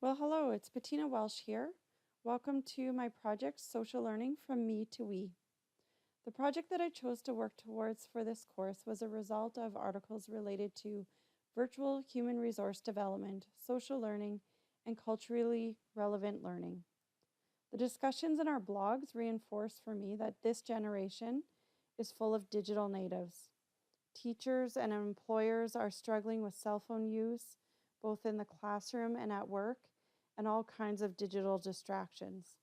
Well, hello, it's Bettina Welsh here. Welcome to my project, Social Learning from Me to We. The project that I chose to work towards for this course was a result of articles related to virtual human resource development, social learning, and culturally relevant learning. The discussions in our blogs reinforce for me that this generation is full of digital natives. Teachers and employers are struggling with cell phone use, both in the classroom and at work, and all kinds of digital distractions.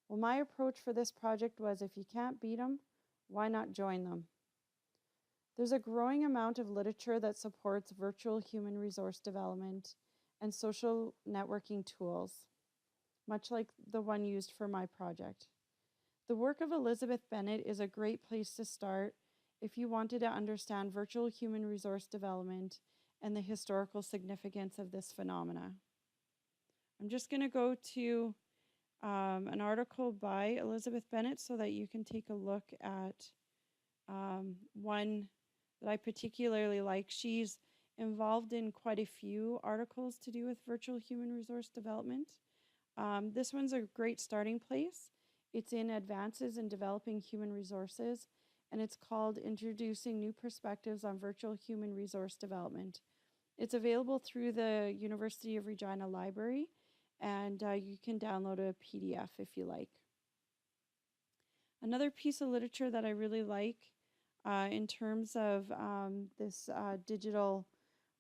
Well, my approach for this project was if you can't beat them, why not join them? There's a growing amount of literature that supports virtual human resource development and social networking tools, much like the one used for my project. The work of Elizabeth Bennett is a great place to start if you wanted to understand virtual human resource development and the historical significance of this phenomena. I'm just going to go to an article by Elizabeth Bennett so that you can take a look at one that I particularly like. She's involved in quite a few articles to do with virtual human resource development. This one's a great starting place. It's in Advances in Developing Human Resources, and it's called Introducing New Perspectives on Virtual Human Resource Development. It's available through the University of Regina Library, and you can download a PDF if you like. Another piece of literature that I really like in terms of this digital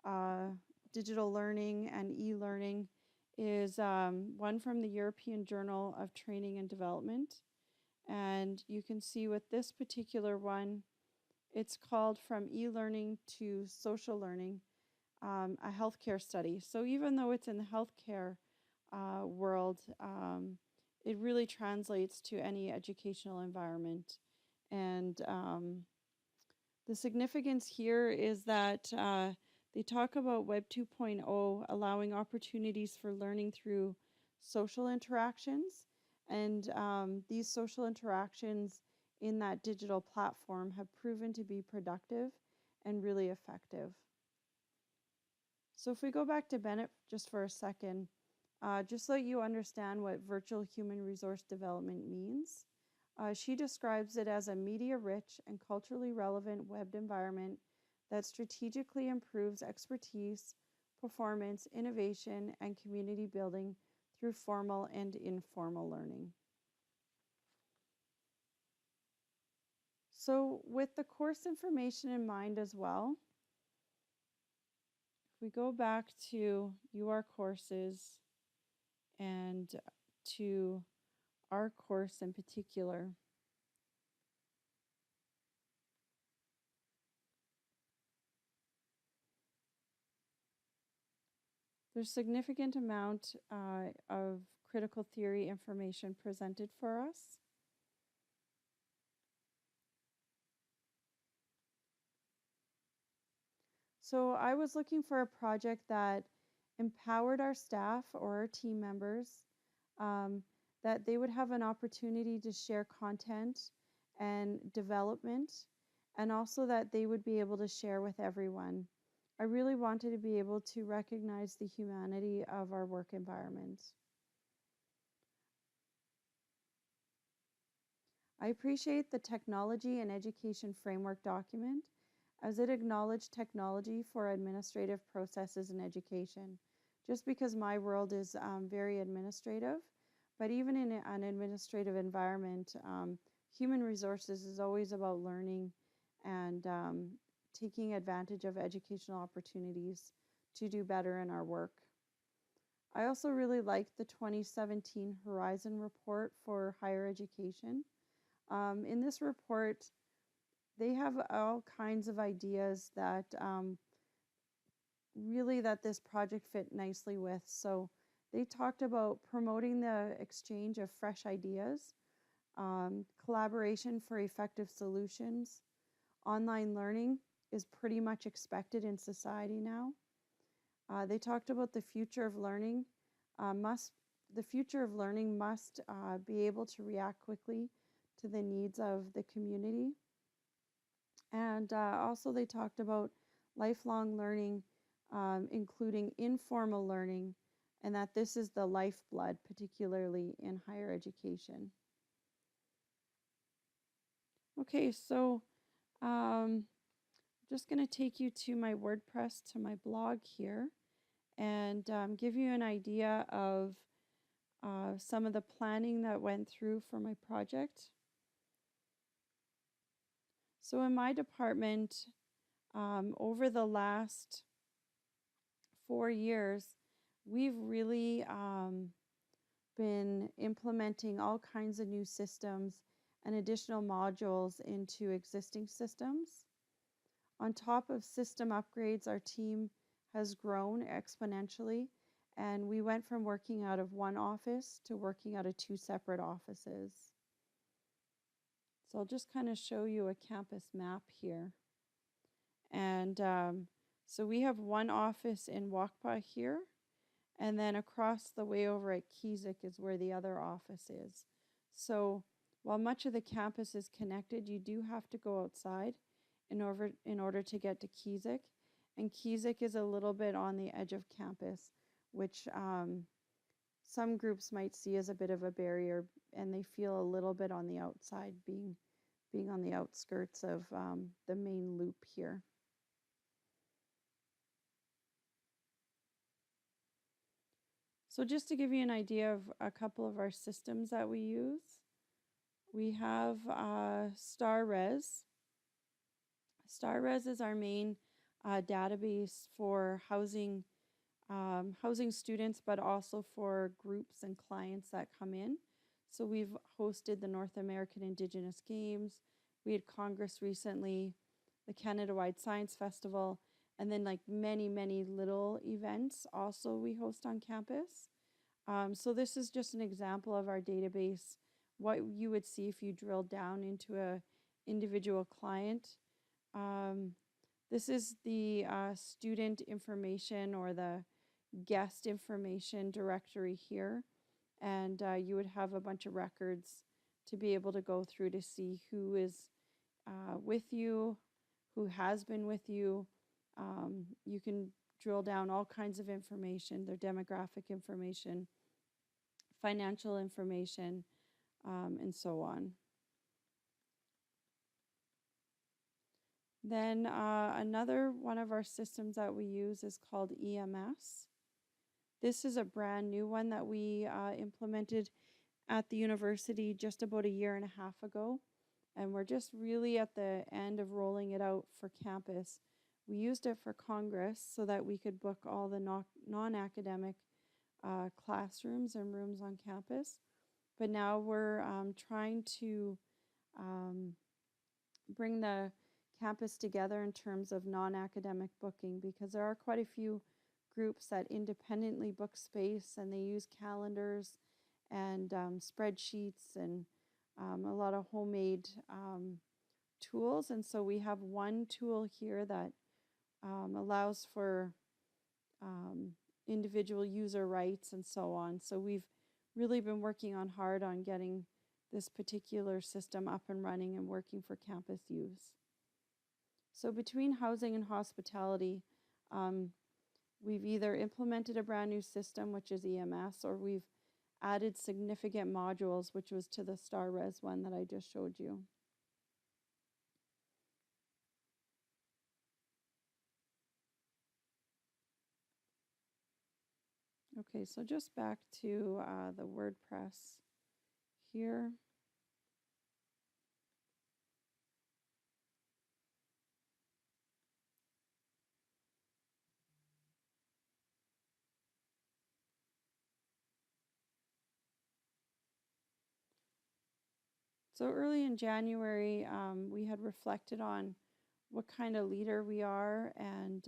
learning and e-learning is one from the European Journal of Training and Development. And you can see with this particular one, it's called From E-Learning to Social Learning, a healthcare study. So even though it's in the healthcare world, it really translates to any educational environment. And the significance here is that they talk about Web 2.0 allowing opportunities for learning through social interactions. And these social interactions in that digital platform have proven to be productive and really effective. So if we go back to Bennett just for a second, just so you understand what virtual human resource development means, she describes it as a media-rich and culturally relevant web environment that strategically improves expertise, performance, innovation, and community building through formal and informal learning. So with the course information in mind as well, if we go back to UR courses and to our course in particular, there's significant amount of critical theory information presented for us. So I was looking for a project that empowered our staff or our team members, that they would have an opportunity to share content and development, and also that they would be able to share with everyone. I really wanted to be able to recognize the humanity of our work environment. I appreciate the Technology and Education Framework document as it acknowledged technology for administrative processes in education. Just because my world is very administrative, but even in an administrative environment, human resources is always about learning and taking advantage of educational opportunities to do better in our work. I also really liked the 2017 Horizon Report for higher education. In this report, they have all kinds of ideas that really that this project fit nicely with. So they talked about promoting the exchange of fresh ideas, collaboration for effective solutions. Online learning is pretty much expected in society now. They talked about the future of learning must be able to react quickly to the needs of the community. And also they talked about lifelong learning, including informal learning and that this is the lifeblood, particularly in higher education. Okay, so just going to take you to my WordPress, to my blog here, and give you an idea of some of the planning that went through for my project. So in my department, over the last 4 years, we've really been implementing all kinds of new systems and additional modules into existing systems. On top of system upgrades, our team has grown exponentially, and we went from working out of one office to working out of 2 separate offices. So I'll just kind of show you a campus map here. And so we have one office in Wakpa here, and then across the way over at Keswick is where the other office is. So while much of the campus is connected, you do have to go outside in order to get to Keswick. And Keswick is a little bit on the edge of campus, which some groups might see as a bit of a barrier, and they feel a little bit on the outside, being on the outskirts of the main loop here. So just to give you an idea of a couple of our systems that we use, we have StarRes. StarRes is our main database for housing students, but also for groups and clients that come in. So we've hosted the North American Indigenous Games. We had Congress recently, the Canada-wide Science Festival, and then like many, many little events also we host on campus. So this is just an example of our database, what you would see if you drill down into a individual client. This is the student information or the guest information directory here. And you would have a bunch of records to be able to go through to see who is with you, who has been with you. You can drill down all kinds of information, their demographic information, financial information, and so on. Then another one of our systems that we use is called EMS. This is a brand new one that we implemented at the university just about a year and a half ago. And we're just really at the end of rolling it out for campus. We used it for Congress so that we could book all the non-academic classrooms and rooms on campus. But now we're trying to bring the campus together in terms of non-academic booking, because there are quite a few groups that independently book space, and they use calendars and spreadsheets and a lot of homemade tools. And so we have one tool here that allows for individual user rights and so on. So we've really been working hard on getting this particular system up and running and working for campus use. So between housing and hospitality, we've either implemented a brand new system, which is EMS, or we've added significant modules, which was to the StarRes one that I just showed you. Okay, so just back to the WordPress here. So early in January, we had reflected on what kind of leader we are, and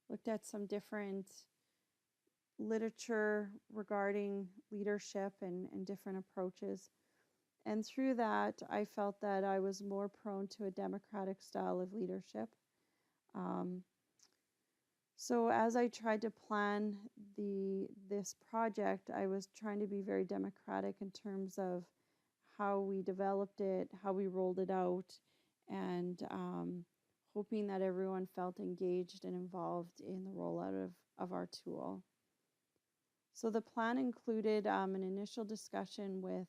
looked at some different literature regarding leadership and different approaches. And through that, I felt that I was more prone to a democratic style of leadership. So as I tried to plan this project, I was trying to be very democratic in terms of how we developed it, how we rolled it out, and hoping that everyone felt engaged and involved in the rollout of our tool. So the plan included an initial discussion with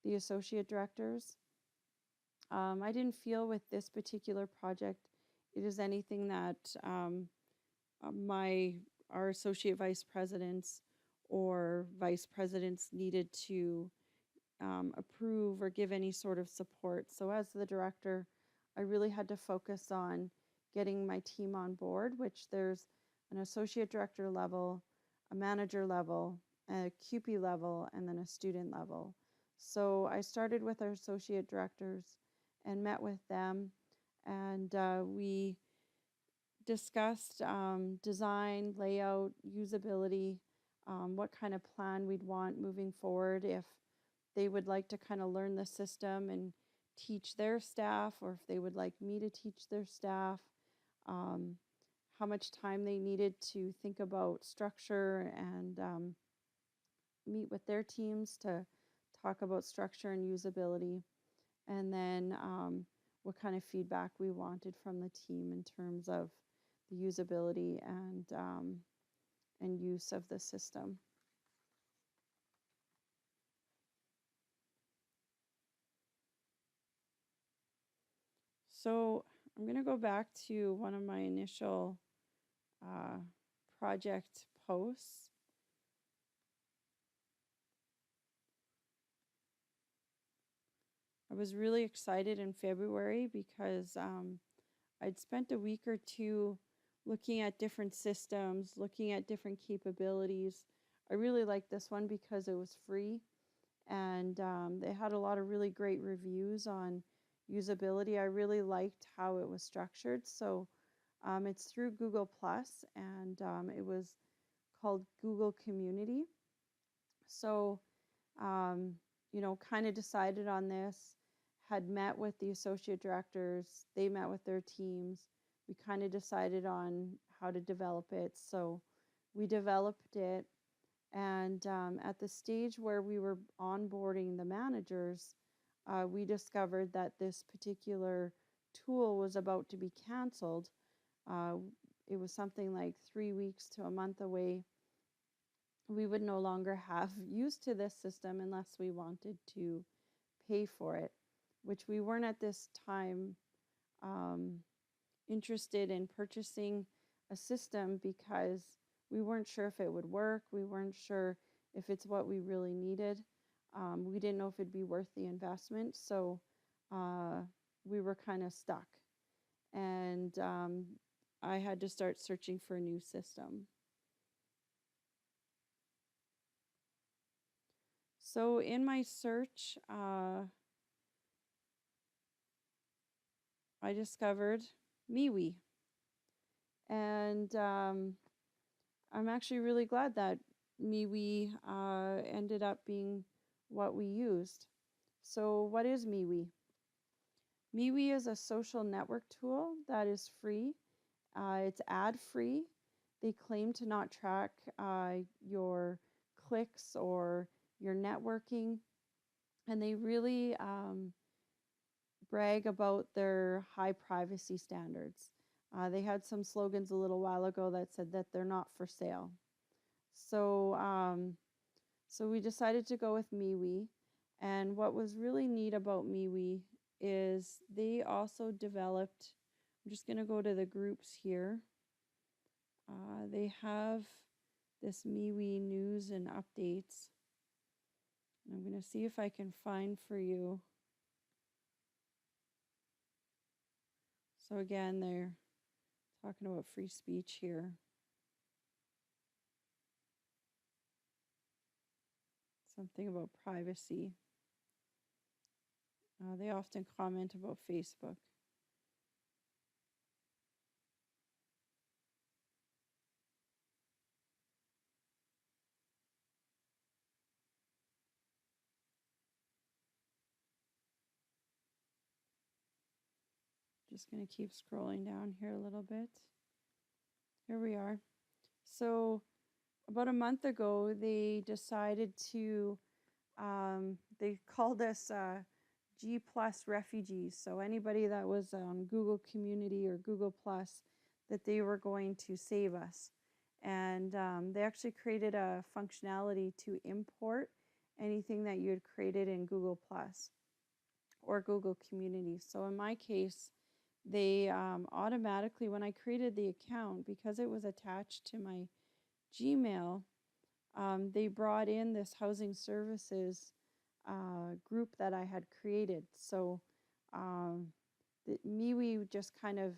the associate directors. I didn't feel with this particular project it is anything that our associate vice presidents or vice presidents needed to approve or give any sort of support. So as the director, I really had to focus on getting my team on board, which there's an associate director level, a manager level, a QP level, and then a student level. So I started with our associate directors and met with them, and we discussed design, layout, usability, what kind of plan we'd want moving forward, if they would like to kind of learn the system and teach their staff, or if they would like me to teach their staff, um, how much time they needed to think about structure and meet with their teams to talk about structure and usability, and then what kind of feedback we wanted from the team in terms of the usability and use of the system. So I'm going to go back to one of my initial project posts. I was really excited in February because I'd spent a week or two looking at different systems, looking at different capabilities. I really liked this one because it was free, and they had a lot of really great reviews on usability. I really liked how it was structured. So it's through Google Plus, and it was called Google Community. So, kind of decided on this, had met with the associate directors, they met with their teams. We kind of decided on how to develop it. So we developed it. And at the stage where we were onboarding the managers, we discovered that this particular tool was about to be canceled. It was something like 3 weeks to a month away. We would no longer have use to this system unless we wanted to pay for it, which we weren't at this time interested in purchasing a system because we weren't sure if it would work. We weren't sure if it's what we really needed. We didn't know if it'd be worth the investment. So we were kind of stuck. And I had to start searching for a new system. So in my search, I discovered MeWe. And I'm actually really glad that MeWe ended up being what we used. So what is MeWe? MeWe is a social network tool that is free. It's ad-free. They claim to not track your clicks or your networking. And they really brag about their high privacy standards. They had some slogans a little while ago that said that they're not for sale. So, so we decided to go with MeWe. And what was really neat about MeWe is they also developed, I'm just going to go to the groups here. They have this MeWe news and updates. I'm going to see if I can find for you. So again, they're talking about free speech here. Something about privacy. They often comment about Facebook. Just going to keep scrolling down here a little bit. Here we are. So about a month ago, they decided to, they called us G plus refugees. So anybody that was on Google Community or Google Plus, that they were going to save us. And they actually created a functionality to import anything that you had created in Google Plus or Google Community. So in my case, they automatically, when I created the account, because it was attached to my Gmail, they brought in this housing services group that I had created. So MeWe just kind of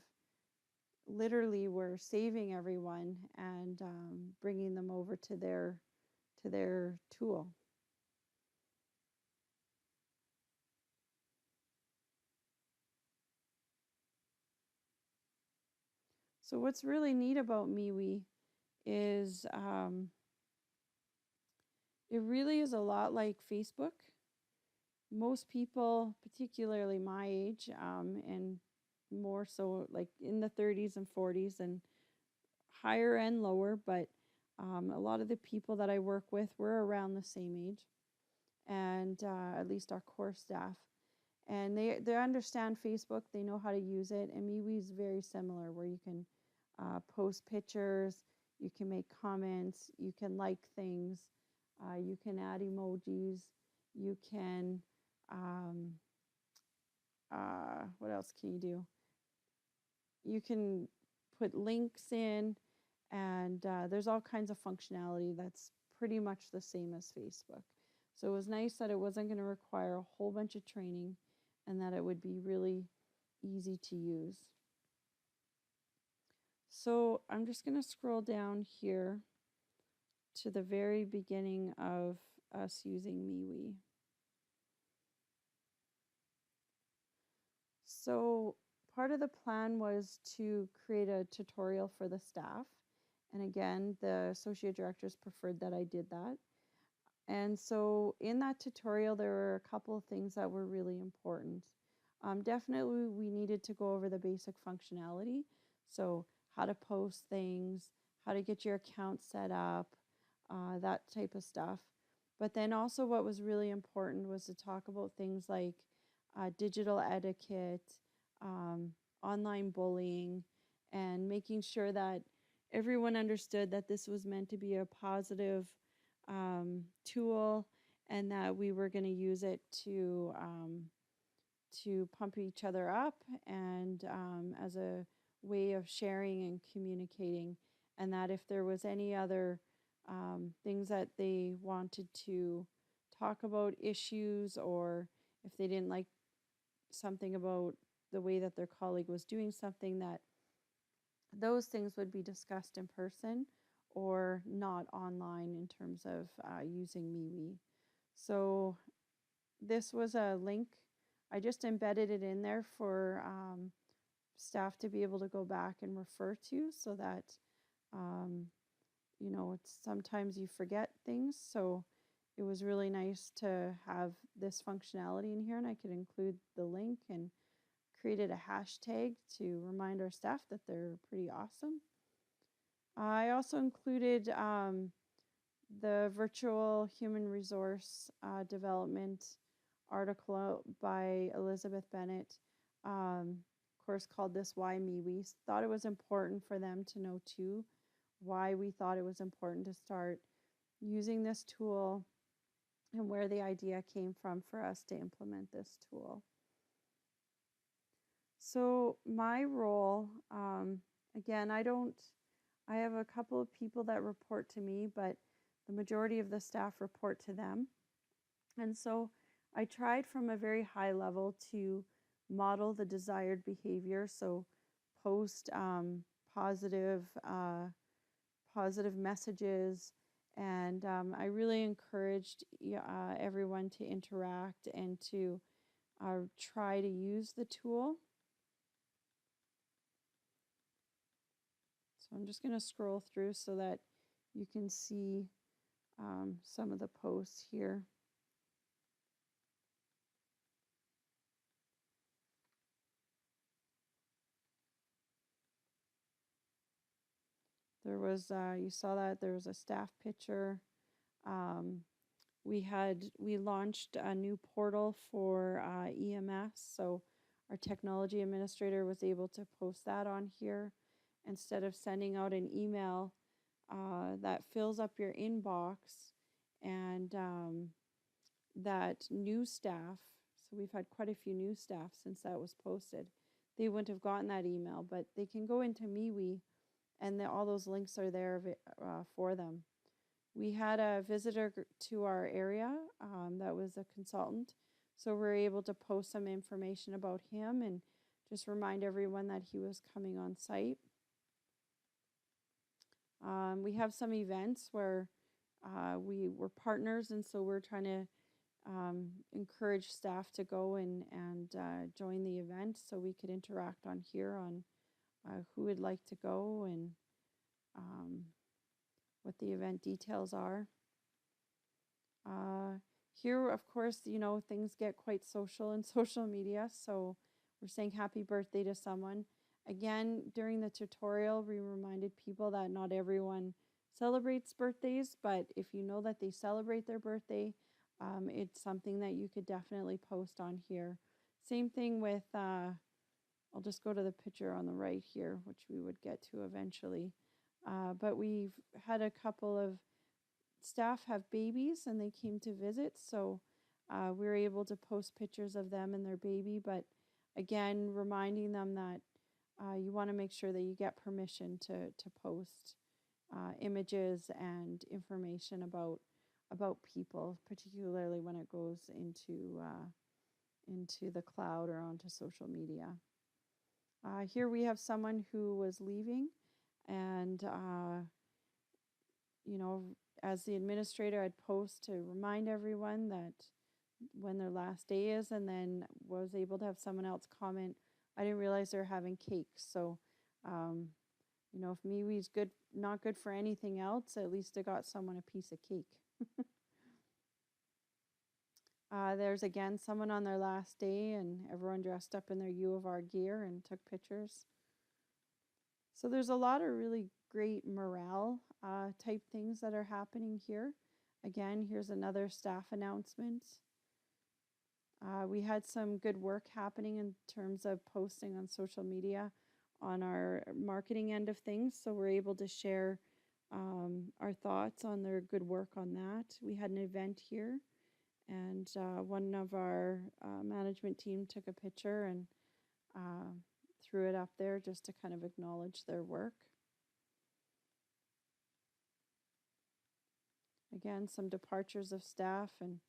literally were saving everyone and bringing them over to their tool. So what's really neat about MeWe is it really is a lot like Facebook. Most people, particularly my age, and more so like in the 30s and 40s and higher and lower, but a lot of the people that I work with were around the same age, and at least our core staff. And they understand Facebook, they know how to use it, and MeWe is very similar, where you can post pictures, you can make comments, you can like things, you can add emojis, you can what else can you do? You can put links in, and there's all kinds of functionality that's pretty much the same as Facebook. So it was nice that it wasn't going to require a whole bunch of training and that it would be really easy to use. So I'm just going to scroll down here to the very beginning of us using MeWe. So part of the plan was to create a tutorial for the staff. And again, the associate directors preferred that I did that. And so in that tutorial, there were a couple of things that were really important. Definitely, we needed to go over the basic functionality. So how to post things, how to get your account set up, that type of stuff. But then also what was really important was to talk about things like digital etiquette, online bullying, and making sure that everyone understood that this was meant to be a positive tool and that we were going to use it to pump each other up and as a way of sharing and communicating, and that if there was any other things that they wanted to talk about, issues, or if they didn't like something about the way that their colleague was doing something, that those things would be discussed in person or not online in terms of using MeWe. So this was a link. I just embedded it in there for staff to be able to go back and refer to, so that it's sometimes you forget things. So it was really nice to have this functionality in here, and I could include the link and created a hashtag to remind our staff that they're pretty awesome. I also included the virtual human resource development article by Elizabeth Bennett, course called This Why Me. We thought it was important for them to know too why we thought it was important to start using this tool and where the idea came from for us to implement this tool. So my role, again, I have a couple of people that report to me, but the majority of the staff report to them. And so I tried from a very high level to model the desired behavior. So post positive messages, and I really encouraged everyone to interact and to try to use the tool. So I'm just going to scroll through so that you can see some of the posts here. There was, you saw that there was a staff picture. We launched a new portal for EMS, so our technology administrator was able to post that on here instead of sending out an email that fills up your inbox, and that new staff, so we've had quite a few new staff since that was posted, they wouldn't have gotten that email, but they can go into MeWe and all those links are there for them. We had a visitor to our area that was a consultant, so we're able to post some information about him and just remind everyone that he was coming on site. We have some events where we were partners, and so we're trying to encourage staff to go and join the event so we could interact on here on who would like to go and what the event details are. Here, of course, things get quite social in social media, so we're saying happy birthday to someone. Again, during the tutorial, we reminded people that not everyone celebrates birthdays, but if you know that they celebrate their birthday, it's something that you could definitely post on here. Same thing with, I'll just go to the picture on the right here, which we would get to eventually. But we've had a couple of staff have babies and they came to visit, so we were able to post pictures of them and their baby, but again, reminding them that you want to make sure that you get permission to post images and information about people, particularly when it goes into the cloud or onto social media. Here we have someone who was leaving, and as the administrator, I'd post to remind everyone that when their last day is, and then was able to have someone else comment, I didn't realize they're having cake. So, if MeWe's not good for anything else, at least I got someone a piece of cake. There's again someone on their last day, and everyone dressed up in their U of R gear and took pictures. So there's a lot of really great morale type things that are happening here. Again, here's another staff announcement. We had some good work happening in terms of posting on social media on our marketing end of things, so we're able to share our thoughts on their good work on that. We had an event here, and one of our management team took a picture and threw it up there just to kind of acknowledge their work. Again, some departures of staff and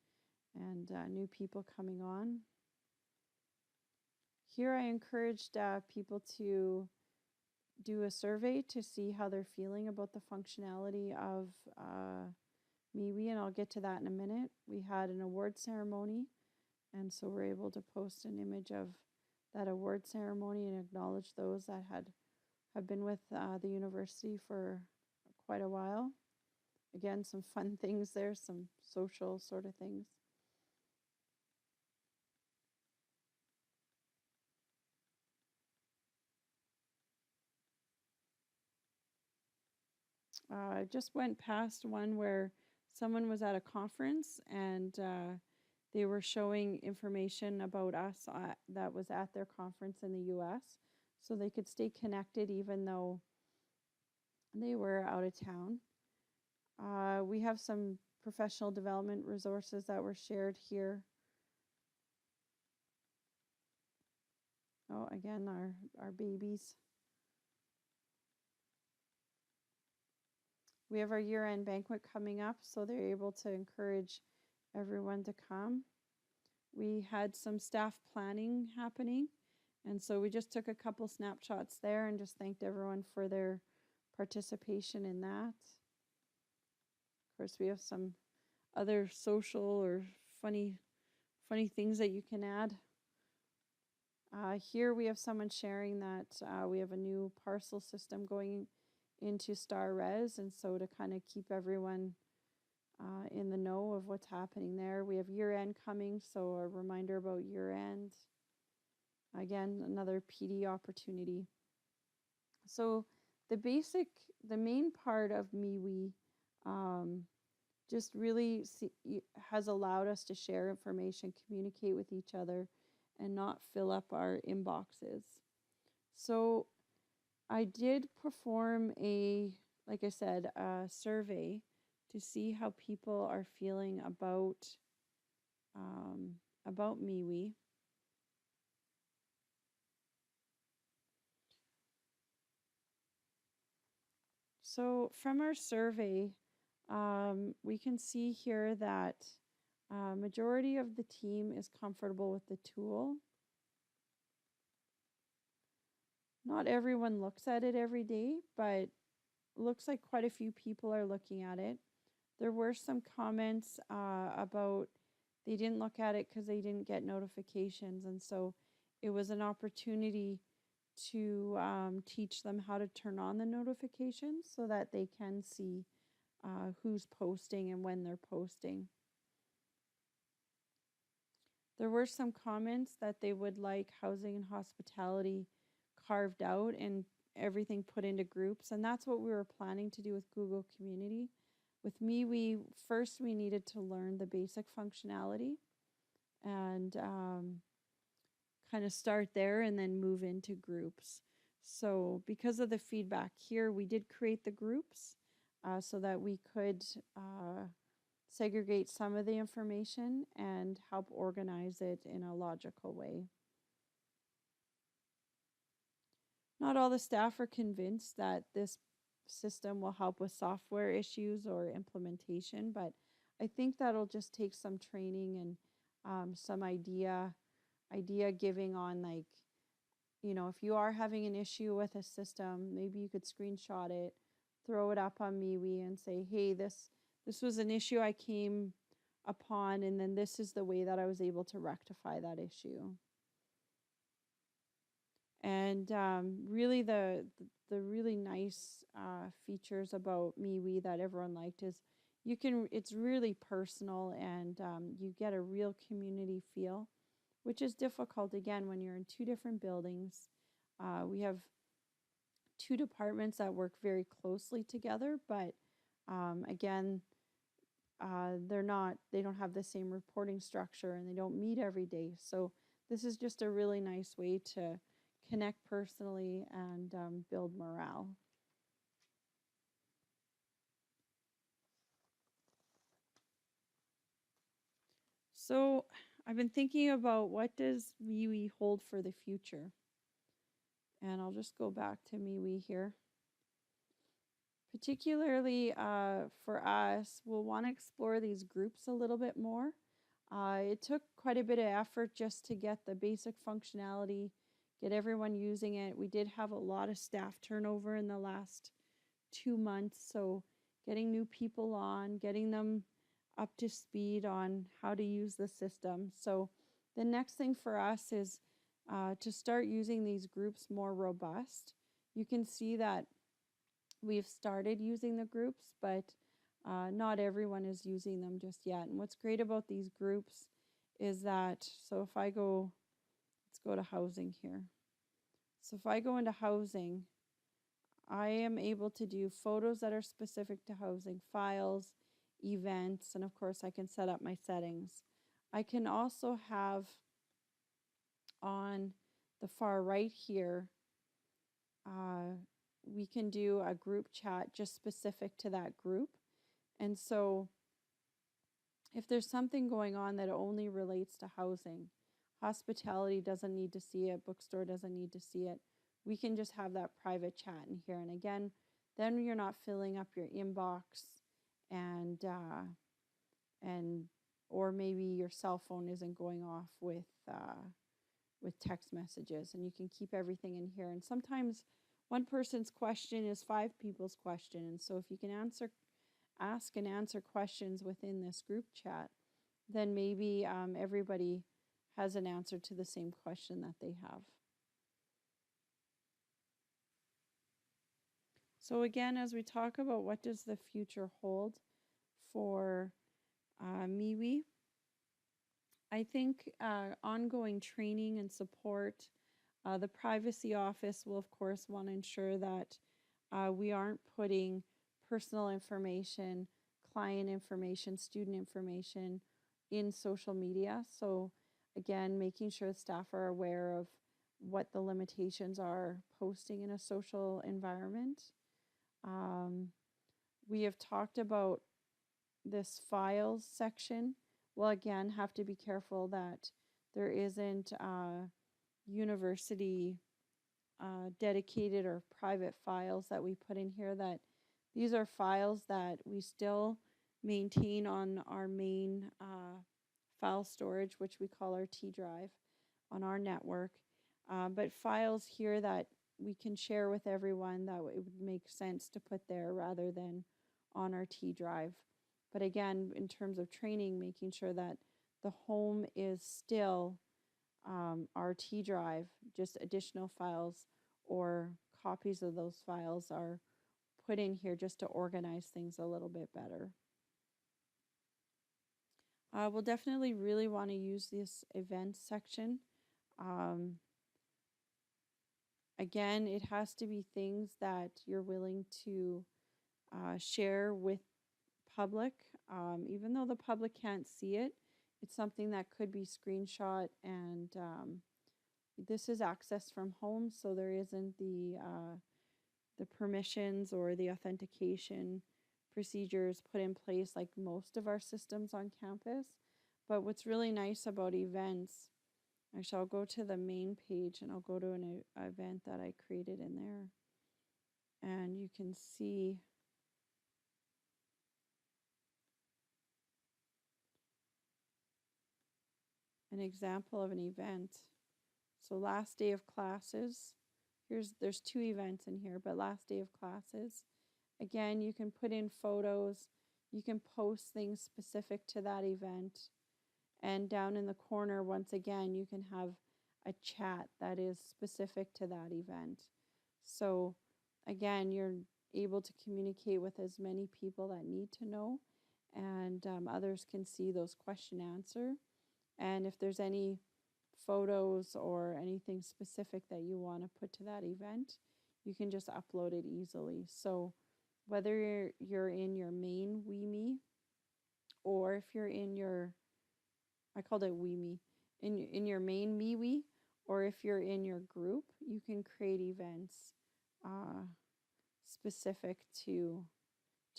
new people coming on. Here I encouraged people to do a survey to see how they're feeling about the functionality of MeWe, and I'll get to that in a minute. We had an award ceremony, and so we're able to post an image of that award ceremony and acknowledge those that have been with the university for quite a while. Again, some fun things there, some social sort of things. I just went past one where someone was at a conference and they were showing information about us that was at their conference in the US, so they could stay connected even though they were out of town. We have some professional development resources that were shared here. Oh, again, our babies. We have our year-end banquet coming up, so they're able to encourage everyone to come. We had some staff planning happening, and so we just took a couple snapshots there and just thanked everyone for their participation in that. Of course, we have some other social or funny things that you can add. Here we have someone sharing that we have a new parcel system going into Star Res, and so to kind of keep everyone in the know of what's happening there. We have year-end coming, so a reminder about year-end. Again, another PD opportunity. So the main part of MeWe just really has allowed us to share information, communicate with each other, and not fill up our inboxes. So I did perform a like I said, a survey to see how people are feeling um, about MeWe. So from our survey, we can see here that majority of the team is comfortable with the tool. Not everyone looks at it every day, but looks like quite a few people are looking at it. There were some comments about they didn't look at it because they didn't get notifications. And so it was an opportunity to teach them how to turn on the notifications so that they can see who's posting and when they're posting. There were some comments that they would like housing and hospitality carved out and everything put into groups. And that's what we were planning to do with Google Community. With me, we needed to learn the basic functionality and kind of start there and then move into groups. So because of the feedback here, we did create the groups so that we could segregate some of the information and help organize it in a logical way. Not all the staff are convinced that this system will help with software issues or implementation, but I think that'll just take some training and some idea giving on, like, you know, if you are having an issue with a system, maybe you could screenshot it, throw it up on MeWe and say, hey, this was an issue I came upon, and then this is the way that I was able to rectify that issue. And really the really nice features about MeWe that everyone liked is it's really personal, and you get a real community feel, which is difficult again when you're in two different buildings. We have two departments that work very closely together, but again, they don't have the same reporting structure and they don't meet every day. So this is just a really nice way to connect personally and build morale. So I've been thinking about what does MeWe hold for the future? And I'll just go back to MeWe here. Particularly for us, we'll want to explore these groups a little bit more. It took quite a bit of effort just to get the basic functionality, get everyone using it. We did have a lot of staff turnover in the last 2 months, so getting new people on, getting them up to speed on how to use the system. So the next thing for us is to start using these groups more robust. You can see that we've started using the groups, but not everyone is using them just yet. And what's great about these groups is that, so if I go, let's go to housing here. So if I go into housing, I am able to do photos that are specific to housing, files, events, and of course I can set up my settings. I can also have on the far right here, we can do a group chat just specific to that group. And so if there's something going on that only relates to housing, hospitality doesn't need to see it, bookstore doesn't need to see it, we can just have that private chat in here. And again, then you're not filling up your inbox and or maybe your cell phone isn't going off with text messages, and you can keep everything in here. And sometimes one person's question is 5 people's question, and so if you can ask and answer questions within this group chat, then maybe everybody has an answer to the same question that they have. So again, as we talk about what does the future hold for MeWe, I think ongoing training and support. The privacy office will, of course, want to ensure that we aren't putting personal information, client information, student information in social media. So again, making sure staff are aware of what the limitations are posting in a social environment. We have talked about this files section. Well, again, have to be careful that there isn't university dedicated or private files that we put in here. That these are files that we still maintain on our main file storage, which we call our T drive on our network. But files here that we can share with everyone that it would make sense to put there rather than on our T drive. But again, in terms of training, making sure that the home is still our T drive, just additional files or copies of those files are put in here just to organize things a little bit better. We'll definitely really want to use this events section. Again, it has to be things that you're willing to share with public. Even though the public can't see it, it's something that could be screenshot, and this is access from home, so there isn't the permissions or the authentication procedures put in place like most of our systems on campus. But what's really nice about events, actually I'll go to the main page and I'll go to an event that I created in there, and you can see an example of an event. So last day of classes, there's 2 events in here, but last day of classes. Again, you can put in photos, you can post things specific to that event. And down in the corner, once again, you can have a chat that is specific to that event. So again, you're able to communicate with as many people that need to know, and others can see those question answer. And if there's any photos or anything specific that you want to put to that event, you can just upload it easily. So whether you're in your main WeMe, or if you're in your, I called it WeMe, in your main MeWe, or if you're in your group, you can create events specific to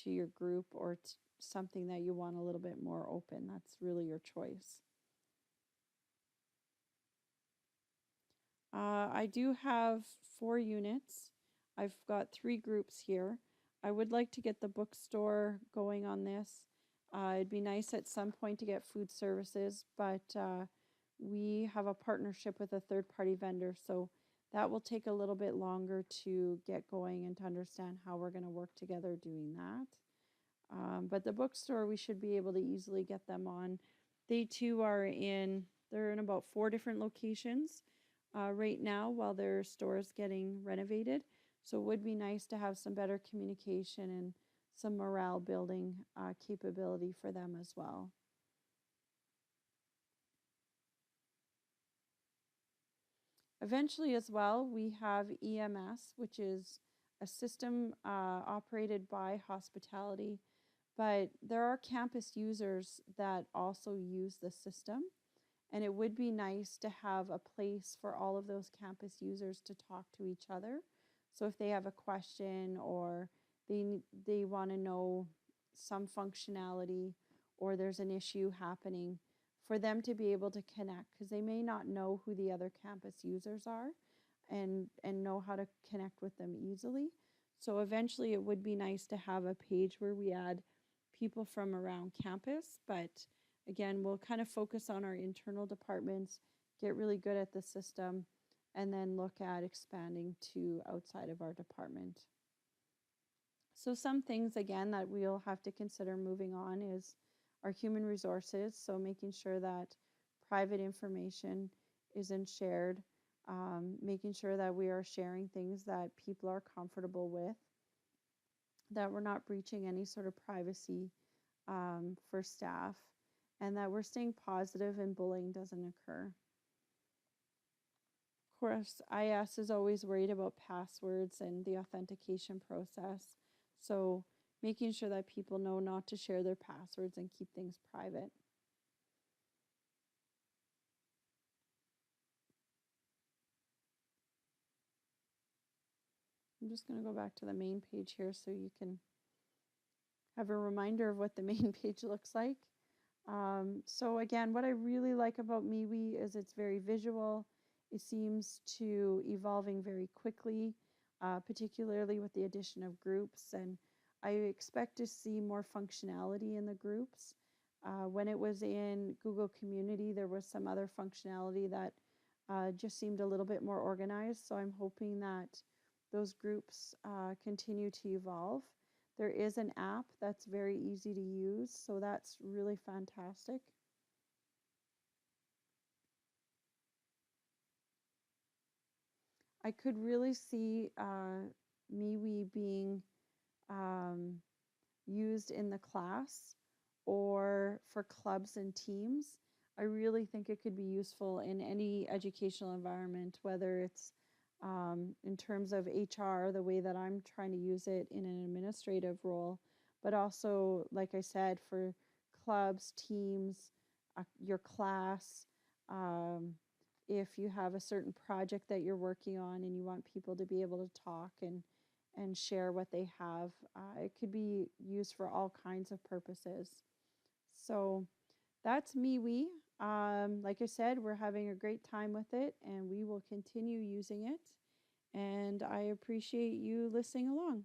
your group or something that you want a little bit more open. That's really your choice. I do have 4 units. I've got 3 groups here. I would like to get the bookstore going on this. It'd be nice at some point to get food services, but we have a partnership with a third-party vendor, so that will take a little bit longer to get going and to understand how we're going to work together doing that. But the bookstore, we should be able to easily get them on. They too they're in about 4 different locations right now while their store is getting renovated. So it would be nice to have some better communication and some morale building capability for them as well. Eventually as well, we have EMS, which is a system operated by hospitality, but there are campus users that also use the system. And it would be nice to have a place for all of those campus users to talk to each other. So if they have a question or they want to know some functionality or there's an issue happening, for them to be able to connect, because they may not know who the other campus users are and know how to connect with them easily. So eventually it would be nice to have a page where we add people from around campus, but again, we'll kind of focus on our internal departments, get really good at the system, and then look at expanding to outside of our department. So some things, again, that we'll have to consider moving on is our human resources. So making sure that private information isn't shared, making sure that we are sharing things that people are comfortable with, that we're not breaching any sort of privacy for staff, and that we're staying positive and bullying doesn't occur. Of course, IS is always worried about passwords and the authentication process. So making sure that people know not to share their passwords and keep things private. I'm just going to go back to the main page here so you can have a reminder of what the main page looks like. So again, what I really like about MeWe is it's very visual. It seems to evolving very quickly, particularly with the addition of groups. And I expect to see more functionality in the groups. When it was in Google Community, there was some other functionality that just seemed a little bit more organized. So I'm hoping that those groups continue to evolve. There is an app that's very easy to use, so that's really fantastic. I could really see MeWe being um, used in the class or for clubs and teams. I really think it could be useful in any educational environment, whether it's in terms of HR, the way that I'm trying to use it in an administrative role, but also, like I said, for clubs, teams, your class. Um, if you have a certain project that you're working on and you want people to be able to talk and share what they have. It could be used for all kinds of purposes. So that's MeWe. Like I said, we're having a great time with it and we will continue using it. And I appreciate you listening along.